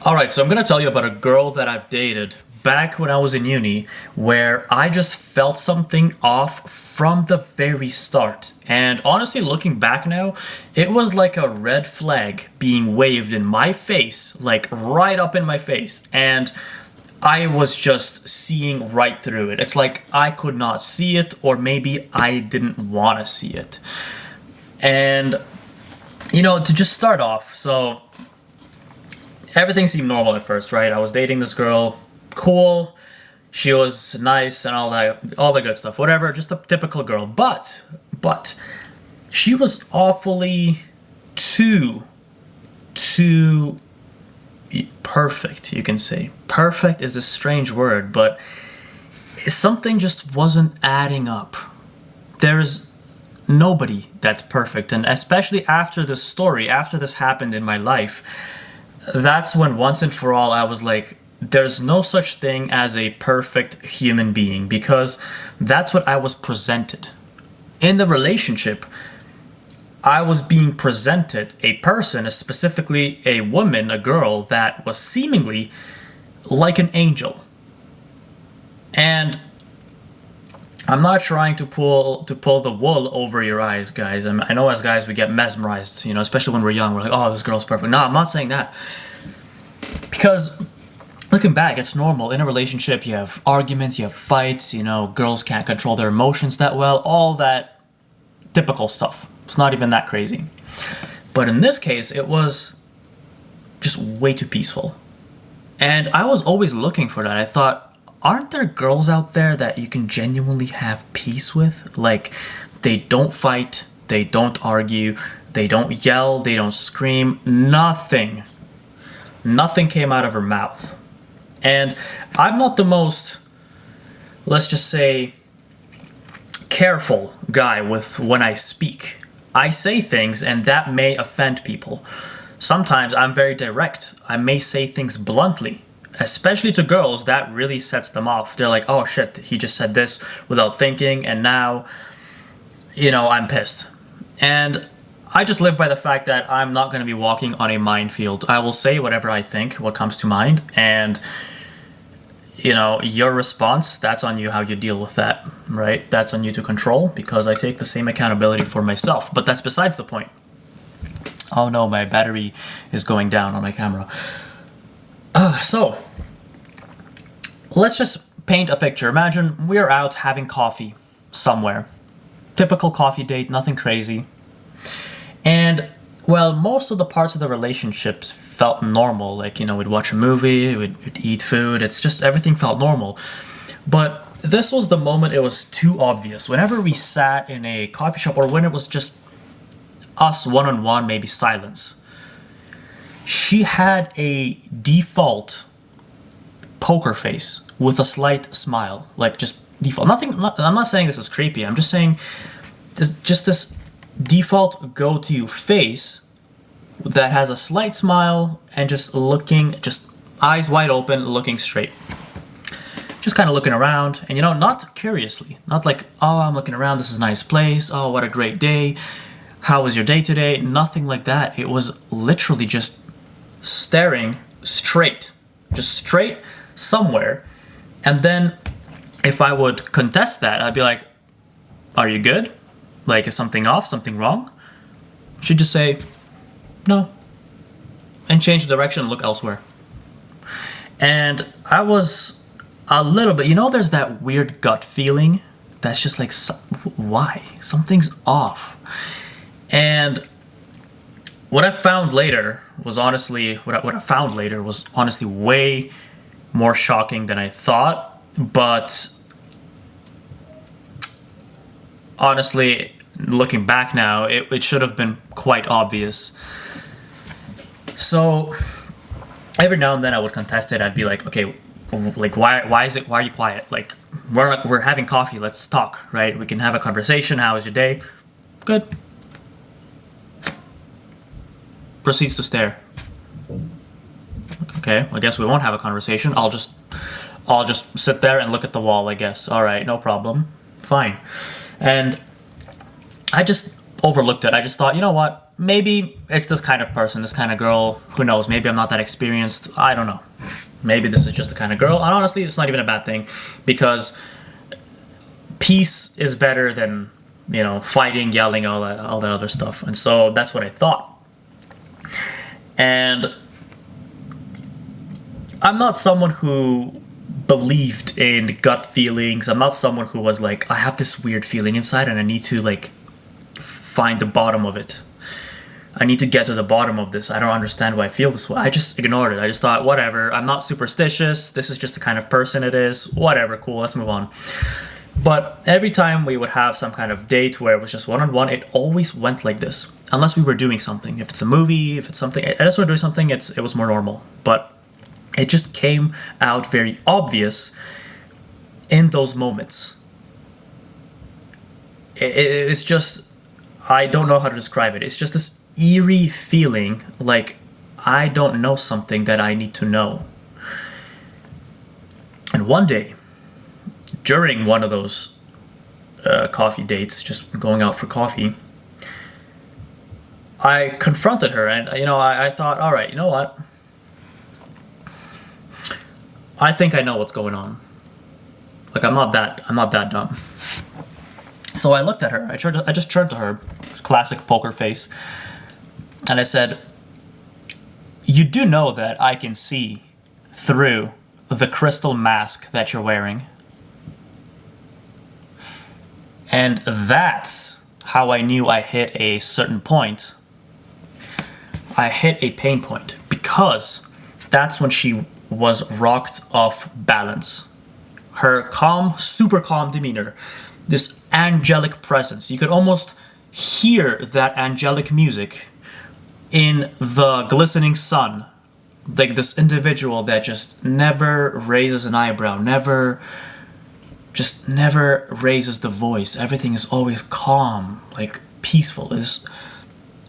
Alright, so I'm gonna tell you about a girl that I've dated back when I was in uni where I just felt something off from the very start. And honestly, looking back now, it was like a red flag being waved in my face, like right up in my face. And I was just seeing right through it. It's like I could not see it, or maybe I didn't want to see it. And, to just start off, so everything seemed normal at first, right? I was dating this girl, cool. She was nice and all the good stuff, whatever. Just a typical girl, but she was awfully too perfect. You can say perfect is a strange word, but something just wasn't adding up. There's nobody that's perfect, and especially after this story, after this happened in my life, that's when once and for all I was like, there's no such thing as a perfect human being, because that's what I was presented. In the relationship, I was being presented a person, specifically a woman, a girl that was seemingly like an angel. And I'm not trying to pull the wool over your eyes, guys. I know as guys we get mesmerized, especially when we're young. We're like, oh, this girl's perfect. No, I'm not saying that. Because looking back, it's normal. In a relationship, you have arguments, you have fights, girls can't control their emotions that well, all that typical stuff. It's not even that crazy. But in this case, it was just way too peaceful. And I was always looking for that. I thought, aren't there girls out there that you can genuinely have peace with? Like, they don't fight, they don't argue, they don't yell, they don't scream, nothing. Nothing came out of her mouth. And I'm not the most, let's just say, careful guy with when I speak. I say things and that may offend people. Sometimes I'm very direct. I may say things bluntly. Especially to girls, that really sets them off. They're like, oh shit, he just said this without thinking, and now, I'm pissed. And I just live by the fact that I'm not going to be walking on a minefield. I will say whatever I think, what comes to mind, and, your response, that's on you how you deal with that, right? That's on you to control, because I take the same accountability for myself. But that's besides the point. Oh no, my battery is going down on my camera. So, let's just paint a picture. Imagine we're out having coffee somewhere. Typical coffee date, nothing crazy. And, well, most of the parts of the relationships felt normal. Like, we'd watch a movie, we'd eat food. It's just everything felt normal. But this was the moment it was too obvious. Whenever we sat in a coffee shop, or when it was just us one-on-one, maybe silence, she had a default poker face with a slight smile, like just default. I'm not saying this is creepy. I'm just saying this default go-to face that has a slight smile and just eyes wide open, looking straight. Just kind of looking around, and not curiously, not like, oh, I'm looking around, this is a nice place, oh, what a great day, how was your day today? Nothing like that. It was literally just staring straight somewhere. And then if I would contest that, I'd be like, are you good? Like, is something off, something wrong? She'd just say no and change the direction and look elsewhere. And I was a little bit, there's that weird gut feeling that's just like, why? Something's off. And what I found later was honestly way more shocking than I thought. But honestly, looking back now, it should have been quite obvious. So every now and then I would contest it. I'd be like, okay, like why are you quiet? Like we're having coffee, let's talk, right? We can have a conversation. How was your day? Good. Proceeds to stare. Okay, I guess we won't have a conversation. I'll just sit there and look at the wall, I guess. All right, no problem. Fine. And I just overlooked it. I just thought, you know what? maybe it's this kind of person, this kind of girl. Who knows? Maybe I'm not that experienced. I don't know. Maybe this is just the kind of girl. And honestly, it's not even a bad thing, because peace is better than, fighting, yelling, all that other stuff. And so that's what I thought. And I'm not someone who believed in gut feelings. I'm not someone who was like, I have this weird feeling inside and I need to like find the bottom of it. I need to get to the bottom of this. I don't understand why I feel this way. I just ignored it. I just thought, whatever. I'm not superstitious. This is just the kind of person it is. Whatever, cool, let's move on. But every time we would have some kind of date where it was just one-on-one, it always went like this. Unless we were doing something. If it's a movie, if it's something, unless we were doing something, it was more normal. But it just came out very obvious in those moments. It's just, I don't know how to describe it. It's just this eerie feeling like I don't know something that I need to know. And one day, during one of those coffee dates, just going out for coffee, I confronted her, and I thought, all right, you know what? I think I know what's going on. Like I'm not that dumb. So I looked at her. I just turned to her, classic poker face, and I said, "You do know that I can see through the crystal mask that you're wearing." And that's how I knew I hit a certain point. I hit a pain point, because that's when she was rocked off balance. Her calm, super calm demeanor, this angelic presence. You could almost hear that angelic music in the glistening sun. Like this individual that just never raises an eyebrow, never raises the voice. Everything is always calm, like peaceful. It's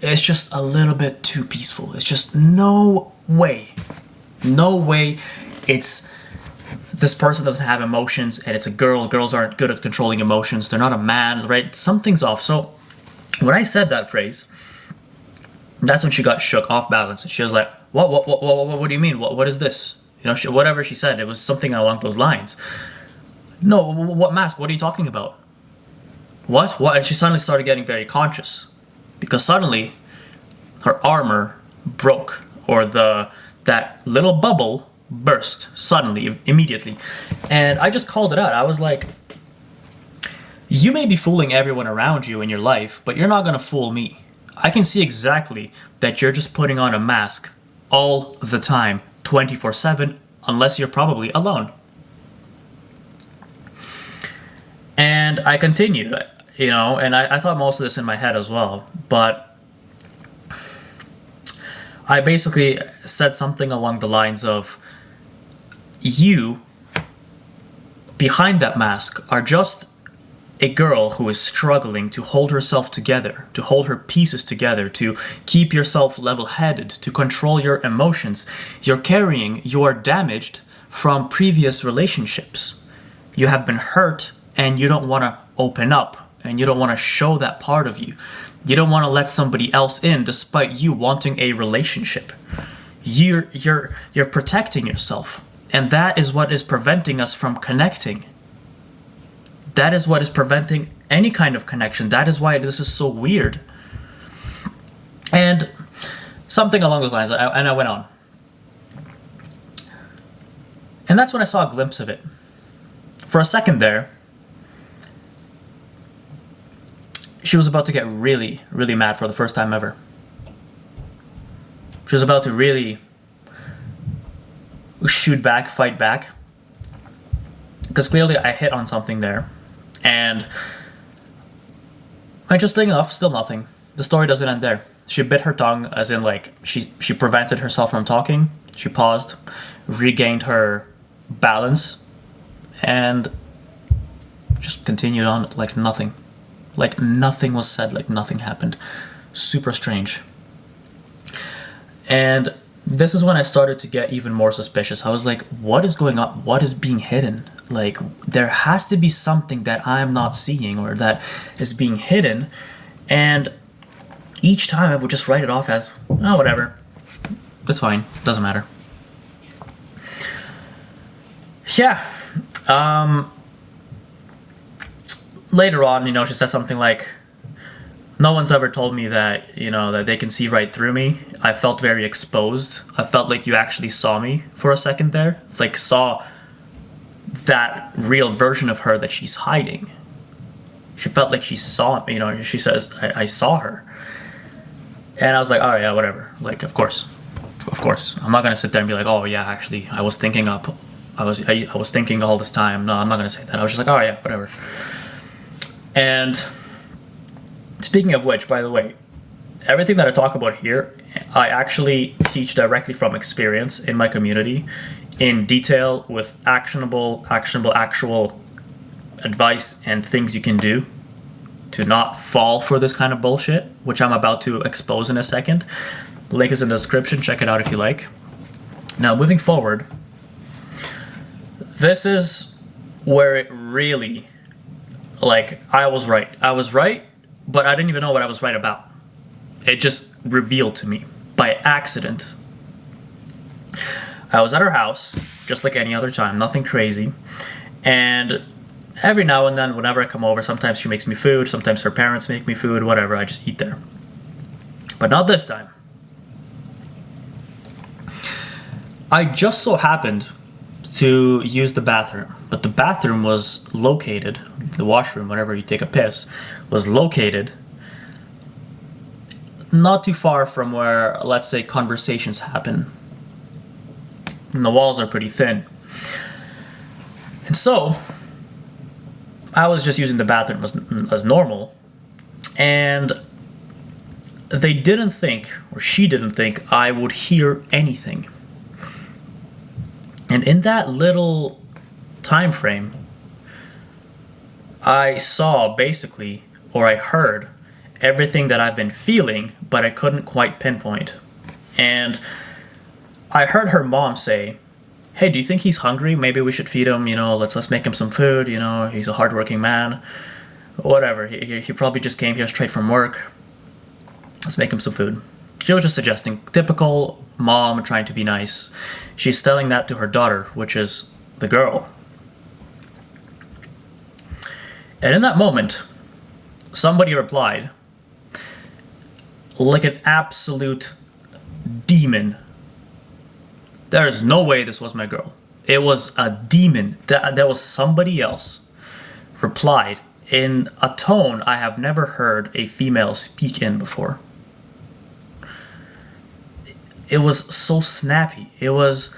just a little bit too peaceful. It's just no way. It's this person doesn't have emotions, and it's a girl. Girls aren't good at controlling emotions. They're not a man, right? Something's off. So when I said that phrase, that's when she got shook off balance. She was like, what do you mean? What is this? Whatever she said, it was something along those lines. No, what mask? What are you talking about? What? And she suddenly started getting very conscious, because suddenly her armor broke, or that little bubble burst suddenly, immediately. And I just called it out. I was like, you may be fooling everyone around you in your life, but you're not going to fool me. I can see exactly that you're just putting on a mask all the time, 24/7, unless you're probably alone. And I continued, and I thought most of this in my head as well, but I basically said something along the lines of, you, behind that mask, are just a girl who is struggling to hold herself together, to hold her pieces together, to keep yourself level-headed, to control your emotions. You are damaged from previous relationships. You have been hurt, and you don't want to open up, and you don't want to show that part of you. You don't want to let somebody else in despite you wanting a relationship. You're protecting yourself, and that is what is preventing us from connecting. That is what is preventing any kind of connection. That is why this is so weird. And something along those lines, and I went on. And that's when I saw a glimpse of it. For a second there, she was about to get really, really mad for the first time ever. She was about to really shoot back, fight back. Because clearly I hit on something there. And interesting enough, still nothing. The story doesn't end there. She bit her tongue, as in like she prevented herself from talking. She paused, regained her balance, and just continued on like nothing. Like nothing was said, like nothing happened. Super strange. And this is when I started to get even more suspicious. I was like, what is going on? What is being hidden? Like, there has to be something that I'm not seeing or that is being hidden. And each time I would just write it off as, oh, whatever. That's fine. Doesn't matter. Yeah. Later on, she said something like, no one's ever told me that, that they can see right through me. I felt very exposed. I felt like you actually saw me for a second there. It's like saw that real version of her that she's hiding. She felt like she saw me, she says, I saw her. And I was like, oh yeah, whatever. Like, of course. I'm not going to sit there and be like, oh yeah, actually, I was thinking I was thinking all this time. No, I'm not going to say that. I was just like, oh yeah, whatever. And speaking of which, by the way, everything that I talk about here, I actually teach directly from experience in my community in detail with actionable actual advice and things you can do to not fall for this kind of bullshit, which I'm about to expose in a second. The link is in the description. Check it out if you like. Now, moving forward, this is where it really, I was right, but I didn't even know what I was right about. It just revealed to me by accident. I was at her house, just like any other time, nothing crazy. And every now and then, whenever I come over, sometimes she makes me food, sometimes her parents make me food, whatever, I just eat there. But not this time. I just so happened to use the bathroom, but the bathroom was located, the washroom, whenever you take a piss, was located not too far from where, let's say, conversations happen. And the walls are pretty thin. And so, I was just using the bathroom as normal, and they didn't think, or she didn't think, I would hear anything. And in that little time frame, I saw basically, or I heard, everything that I've been feeling, but I couldn't quite pinpoint. And I heard her mom say, hey, do you think he's hungry? Maybe we should feed him, let's make him some food, he's a hardworking man. Whatever, he probably just came here straight from work. Let's make him some food. She was just suggesting, typical mom trying to be nice. She's telling that to her daughter, which is the girl. And in that moment, somebody replied, like an absolute demon, there is no way this was my girl. It was a demon. That was somebody else. Replied in a tone I have never heard a female speak in before. It was so snappy. It was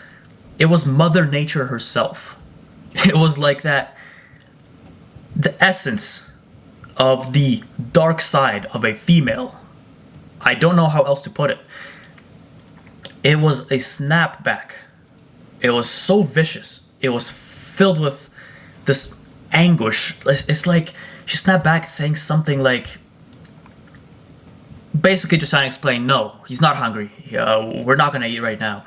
Mother Nature herself. It was like that, the essence of the dark side of a female. I don't know how else to put it. It was a snapback. It was so vicious. It was filled with this anguish. It's like she snapped back saying something like, basically just trying to explain, no, he's not hungry. We're not going to eat right now.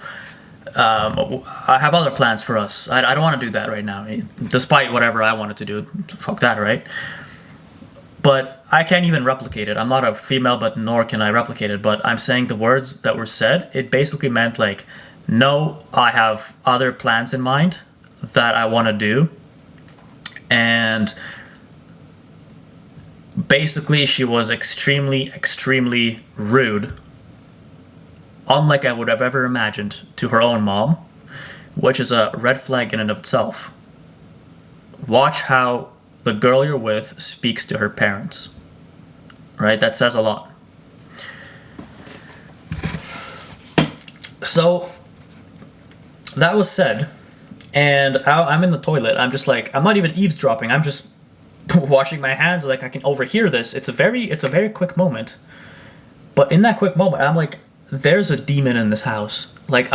I have other plans for us. I don't want to do that right now, despite whatever I wanted to do. Fuck that, right? But I can't even replicate it. I'm not a female, but nor can I replicate it. But I'm saying the words that were said, it basically meant like, no, I have other plans in mind that I want to do. And basically she was extremely, extremely rude. Unlike I would have ever imagined to her own mom, which is a red flag in and of itself. Watch how the girl you're with speaks to her parents. Right? That says a lot. So, that was said, and I'm in the toilet. I'm just like, I'm not even eavesdropping. I'm just washing my hands like I can overhear this. It's a very quick moment. But in that quick moment, I'm like, there's a demon in this house. Like,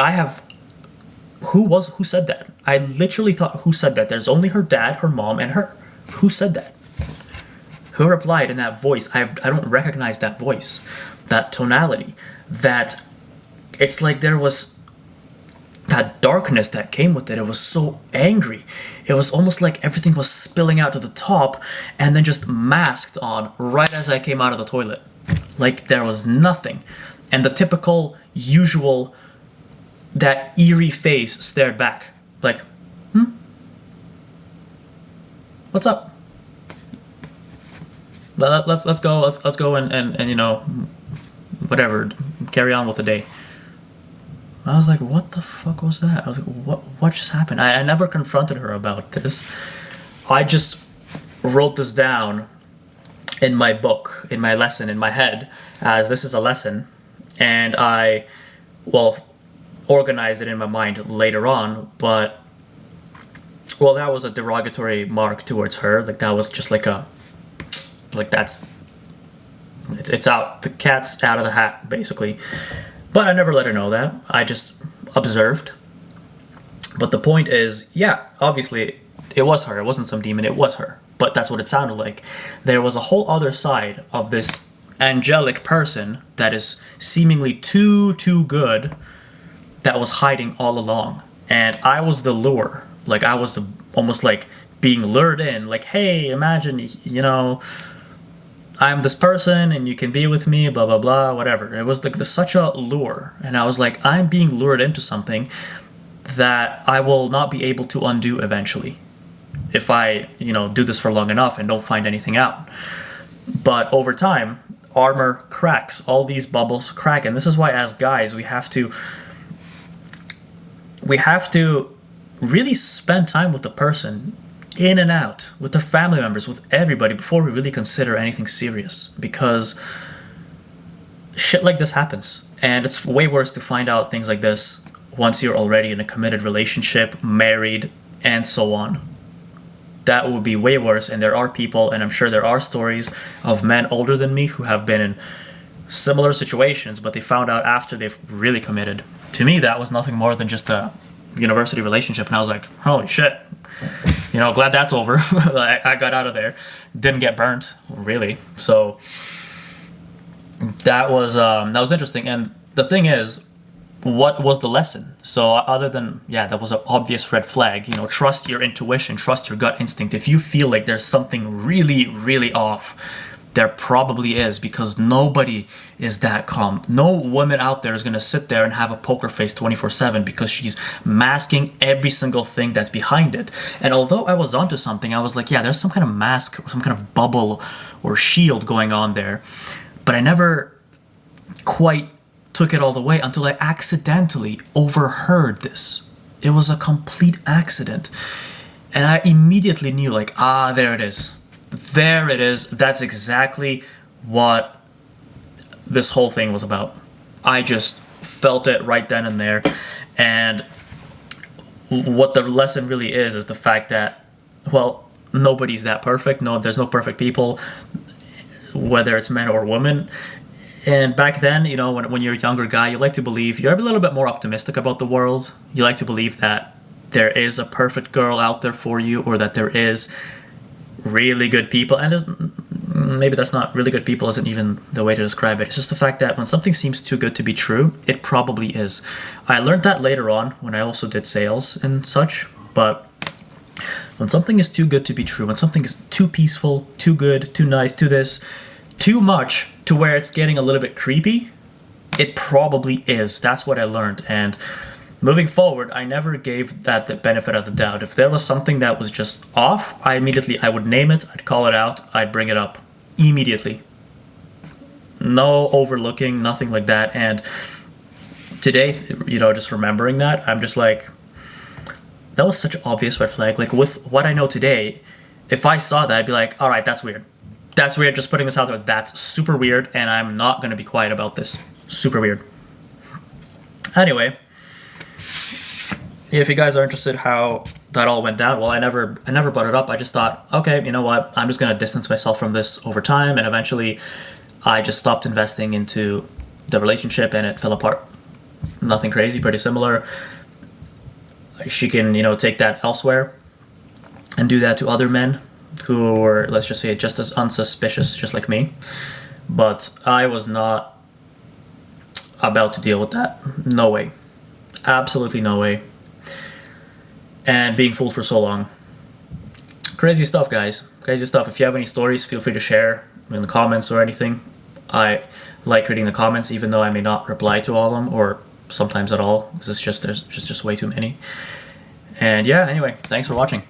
who said that? I literally thought, who said that? There's only her dad, her mom, and her. Who said that? Who replied in that voice? I don't recognize that voice, that tonality, that it's like there was that darkness that came with it. It was so angry. It was almost like everything was spilling out to the top and then just masked on right as I came out of the toilet. like there was nothing. And the typical, usual, that eerie face stared back, like, what's up? Let's go and you know, whatever, carry on with the day. I was like, what the fuck was that? I was like, what just happened? I never confronted her about this. I just wrote this down in my book, in my lesson, in my head, as this is a lesson, and I, well, organized it in my mind later on, but, well, that was a derogatory mark towards her. Like, that was just like a, like, that's, it's out, the cat's out of the hat, basically. But I never let her know that. I just observed. But the point is, yeah, obviously, it was her. It wasn't some demon, it was her. But that's what it sounded like. There was a whole other side of this angelic person that is seemingly too good, that was hiding all along. And I was the lure. Like, I was almost like being lured in. Like, hey, imagine, you know, I'm this person and you can be with me, blah, blah, blah, whatever. It was like such a lure. And I was like, I'm being lured into something that I will not be able to undo eventually if I, you know, do this for long enough and don't find anything out. But over time, armor cracks. All these bubbles crack. And this is why, as guys, we have to really spend time with the person, in and out, with their family members, with everybody, before we really consider anything serious. Because shit like this happens. And it's way worse to find out things like this once you're already in a committed relationship, married, and so on. That would be way worse. And there are people, and I'm sure there are stories of men older than me who have been in similar situations, but they found out after they've really committed. To me, that was nothing more than just a university relationship. And I was like, holy shit. You know, glad that's over. I got out of there. Didn't get burnt, really. So that was interesting. And the thing is, what was the lesson? So other than, yeah, that was an obvious red flag. You know, trust your intuition, trust your gut instinct. If you feel like there's something really, really off, there probably is, because nobody is that calm. No woman out there is going to sit there and have a poker face 24/7 because she's masking every single thing that's behind it. And although I was onto something, I was like, yeah, there's some kind of mask or some kind of bubble or shield going on there. But I never quite took it all the way until I accidentally overheard this. It was a complete accident. And I immediately knew, like, there it is. There it is. That's exactly what this whole thing was about. I just felt it right then and there. And what the lesson really is the fact that, well, nobody's that perfect. No, there's no perfect people, whether it's men or women. And back then, you know, when you're a younger guy, you like to believe, you're a little bit more optimistic about the world. You like to believe that there is a perfect girl out there for you, or that there is really good people. And maybe that's not, really good people isn't even the way to describe it. It's just the fact that when something seems too good to be true, it probably is. I learned that later on when I also did sales and such. But when something is too good to be true, when something is too peaceful, too good, too nice, too this, too much to where it's getting a little bit creepy, it probably is. That's what I learned. And moving forward, I never gave that the benefit of the doubt. If there was something that was just off, I would name it, I'd call it out, I'd bring it up immediately. No overlooking, nothing like that. And today, you know, just remembering that, I'm just like, that was such an obvious red flag. Like, with what I know today, if I saw that, I'd be like, all right, that's weird. That's weird, just putting this out there. That's super weird, and I'm not going to be quiet about this. Super weird. Anyway, if you guys are interested how that all went down, well, I never brought it up. I just thought, okay, you know what? I'm just going to distance myself from this over time, and eventually I just stopped investing into the relationship, and it fell apart. Nothing crazy, pretty similar. She can, you know, take that elsewhere and do that to other men who were, let's just say, just as unsuspicious, just like me. But I was not about to deal with that. No way. Absolutely no way. And being fooled for so long. Crazy stuff, guys. Crazy stuff. If you have any stories, feel free to share in the comments or anything. I like reading the comments, even though I may not reply to all of them, or sometimes at all. This is just there's just way too many. And yeah, anyway, thanks for watching.